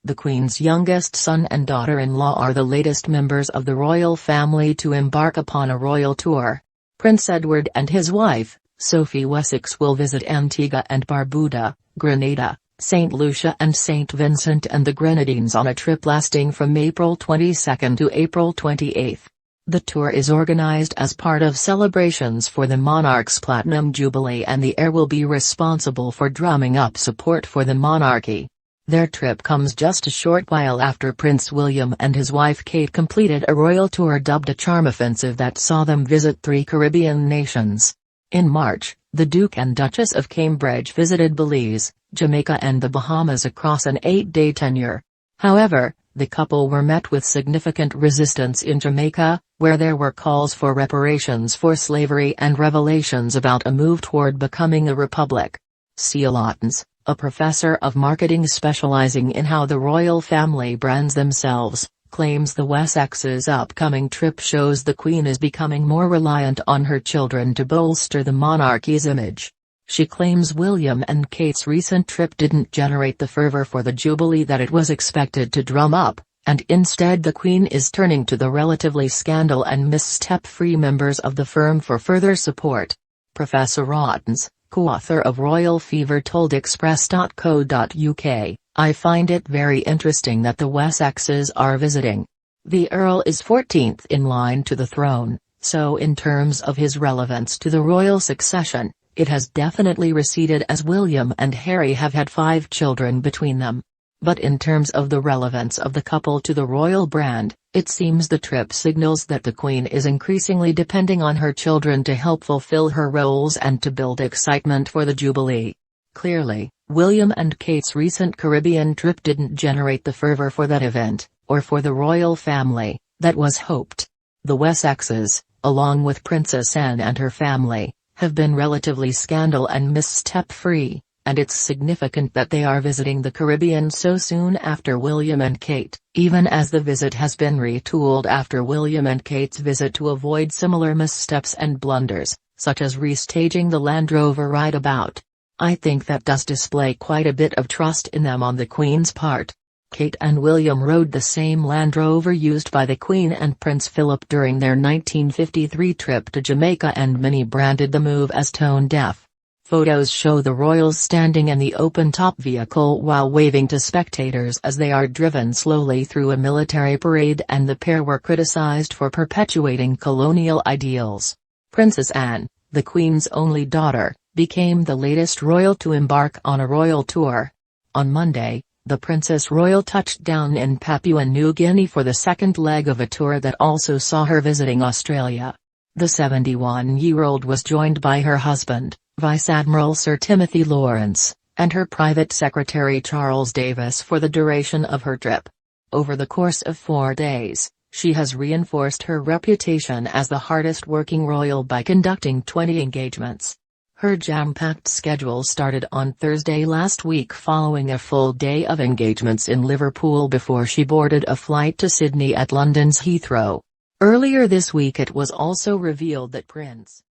The Queen's youngest son and daughter-in-law are the latest members of the royal family to embark upon a royal tour. Prince Edward and his wife, Sophie Wessex, will visit Antigua and Barbuda, Grenada, St. Lucia and St. Vincent and the Grenadines on a trip lasting from April 22 to April 28. The tour is organized as part of celebrations for the monarch's Platinum Jubilee, and the heir will be responsible for drumming up support for the monarchy. Their trip comes just a short while after Prince William and his wife Kate completed a royal tour dubbed a charm offensive that saw them visit 3 Caribbean nations. In March, the Duke and Duchess of Cambridge visited Belize, Jamaica and the Bahamas across an 8-day tenure. However, the couple were met with significant resistance in Jamaica, where there were calls for reparations for slavery and revelations about a move toward becoming a republic. Ceil Ottens, a professor of marketing specializing in how the royal family brands themselves, claims the Wessexes' upcoming trip shows the Queen is becoming more reliant on her children to bolster the monarchy's image. She claims William and Kate's recent trip didn't generate the fervor for the Jubilee that it was expected to drum up, and instead the Queen is turning to the relatively scandal and misstep-free members of the firm for further support. Professor Ottens, co-author of Royal Fever, told Express.co.uk, "I find it very interesting that the Wessexes are visiting. The Earl is 14th in line to the throne, so in terms of his relevance to the royal succession, it has definitely receded as William and Harry have had 5 children between them. But in terms of the relevance of the couple to the royal brand, it seems the trip signals that the Queen is increasingly depending on her children to help fulfill her roles and to build excitement for the Jubilee." Clearly, William and Kate's recent Caribbean trip didn't generate the fervor for that event, or for the royal family, that was hoped. The Wessexes, along with Princess Anne and her family, have been relatively scandal and misstep-free, and it's significant that they are visiting the Caribbean so soon after William and Kate, even as the visit has been retooled after William and Kate's visit to avoid similar missteps and blunders, such as restaging the Land Rover rideabout. I think that does display quite a bit of trust in them on the Queen's part. Kate and William rode the same Land Rover used by the Queen and Prince Philip during their 1953 trip to Jamaica, and many branded the move as tone-deaf. Photos show the royals standing in the open-top vehicle while waving to spectators as they are driven slowly through a military parade, and the pair were criticized for perpetuating colonial ideals. Princess Anne, the Queen's only daughter, became the latest royal to embark on a royal tour. On Monday, the Princess Royal touched down in Papua New Guinea for the second leg of a tour that also saw her visiting Australia. The 71-year-old was joined by her husband, Vice Admiral Sir Timothy Lawrence, and her private secretary Charles Davis for the duration of her trip. Over the course of 4 days, she has reinforced her reputation as the hardest-working royal by conducting 20 engagements. Her jam-packed schedule started on Thursday last week following a full day of engagements in Liverpool before she boarded a flight to Sydney at London's Heathrow. Earlier this week it was also revealed that Prince